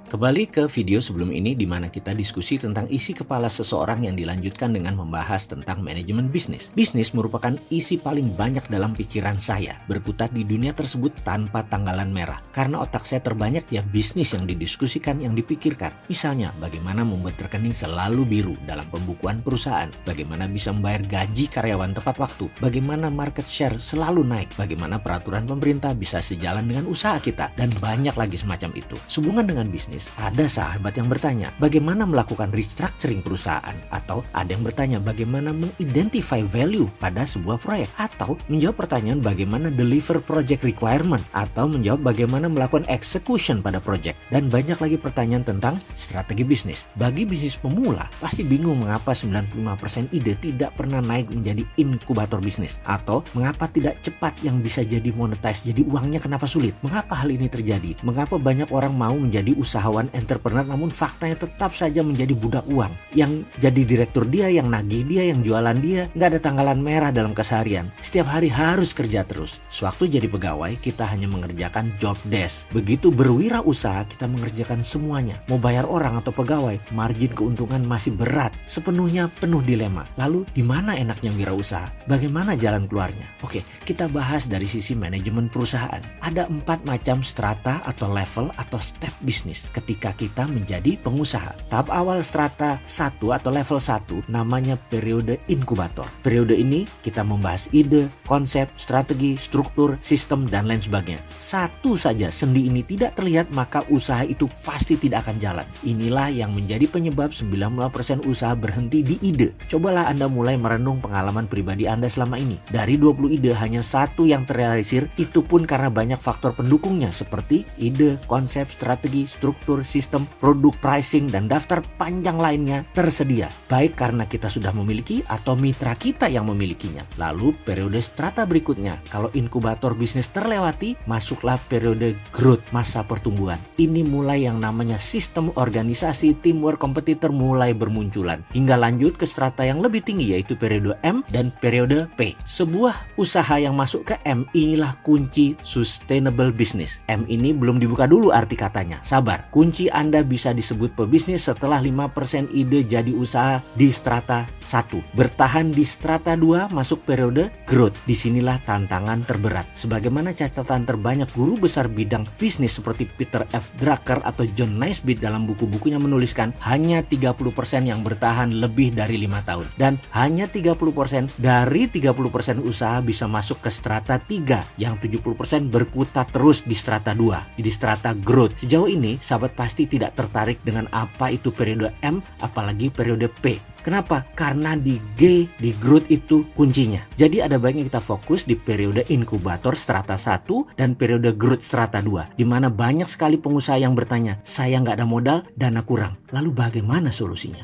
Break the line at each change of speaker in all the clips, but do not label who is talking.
Kembali ke video sebelum ini di mana kita diskusi tentang isi kepala seseorang yang dilanjutkan dengan membahas tentang manajemen bisnis. Bisnis merupakan isi paling banyak dalam pikiran saya, berkutat di dunia tersebut tanpa tanggalan merah. Karena otak saya terbanyak ya bisnis yang didiskusikan, yang dipikirkan. Misalnya, bagaimana membuat rekening selalu biru dalam pembukuan perusahaan, bagaimana bisa membayar gaji karyawan tepat waktu, bagaimana market share selalu naik, bagaimana peraturan pemerintah bisa sejalan dengan usaha kita, dan banyak lagi semacam itu. Sehubungan dengan bisnis, ada sahabat yang bertanya, bagaimana melakukan restructuring perusahaan? Atau ada yang bertanya, bagaimana mengidentify value pada sebuah proyek? Atau menjawab pertanyaan bagaimana deliver project requirement? Atau menjawab bagaimana melakukan execution pada project? Dan banyak lagi pertanyaan tentang strategi bisnis. Bagi bisnis pemula, pasti bingung mengapa 95% ide tidak pernah naik menjadi inkubator bisnis. Atau mengapa tidak cepat yang bisa jadi monetize, jadi uangnya kenapa sulit? Mengapa hal ini terjadi? Mengapa banyak orang mau menjadi usahawan entrepreneur namun faktanya tetap saja menjadi budak uang? Yang jadi direktur dia, yang nagih dia, yang jualan dia, nggak ada tanggalan merah dalam keseharian. Setiap hari harus kerja terus. Sewaktu jadi pegawai, kita hanya mengerjakan job desk. Begitu berwirausaha, kita mengerjakan semuanya. Mau bayar orang atau pegawai, margin keuntungan masih berat. Sepenuhnya penuh dilema. Lalu di mana enaknya wirausaha? Bagaimana jalan keluarnya? Oke, kita bahas dari sisi manajemen perusahaan. Ada 4 macam strata atau level atau step bisnis ketika kita menjadi pengusaha. Tahap awal strata 1 atau level 1 namanya periode inkubator. Periode ini kita membahas ide, konsep, strategi, struktur, sistem, dan lain sebagainya. Satu saja sendi ini tidak terlihat, maka usaha itu pasti tidak akan jalan. Inilah yang menjadi penyebab 90% usaha berhenti di ide. Cobalah Anda mulai merenung pengalaman pribadi Anda selama ini. Dari 20 ide hanya 1 yang terrealisir, itu pun karena banyak faktor pendukungnya seperti ide, konsep, strategi, struktur, sistem, produk, pricing, dan daftar panjang lainnya tersedia. Baik karena kita sudah memiliki atau mitra kita yang memilikinya. Lalu periode strata berikutnya, kalau inkubator bisnis terlewati, masuklah periode growth, masa pertumbuhan. Ini mulai yang namanya sistem organisasi, teamwork, kompetitor mulai bermunculan. Hingga lanjut ke strata yang lebih tinggi yaitu periode M dan periode P. Sebuah usaha yang masuk ke M inilah kunci sustainable business. M ini belum dibuka dulu arti katanya. Sabar, kunci Anda bisa disebut pebisnis setelah 5% ide jadi usaha di strata 1. Bertahan di strata 2 masuk periode growth. Disinilah tantangan terberat. Sebagaimana catatan terbanyak guru besar bidang bisnis seperti Peter F. Drucker atau John Naisbitt dalam buku-bukunya menuliskan, hanya 30% yang bertahan lebih dari 5 tahun. Dan hanya 30% dari 30% usaha bisa masuk ke strata 3. Yang 70% berkutat terus di strata 2, di strata growth. Sejauh ini, sahabat pasti tidak tertarik dengan apa itu periode M, apalagi periode P. Kenapa? Karena di G, di growth itu kuncinya. Jadi ada baiknya kita fokus di periode inkubator strata 1 dan periode growth strata 2. Di mana banyak sekali pengusaha yang bertanya, saya nggak ada modal, dana kurang. Lalu bagaimana solusinya?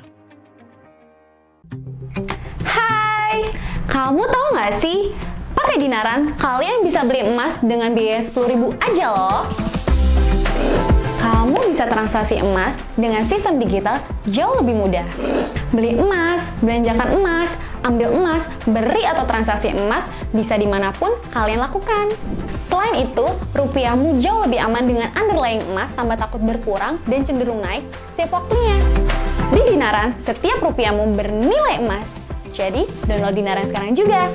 Hai, kamu tahu nggak sih? Pakai Dinaran, kalian bisa beli emas dengan biaya 10.000 aja loh. Kamu bisa transaksi emas dengan sistem digital jauh lebih mudah. Beli emas, belanjakan emas, ambil emas, beri atau transaksi emas bisa dimanapun kalian lakukan. Selain itu, rupiahmu jauh lebih aman dengan underlying emas tanpa takut berkurang dan cenderung naik setiap waktunya. Di Dinaran, setiap rupiahmu bernilai emas. Jadi, download Dinaran sekarang juga.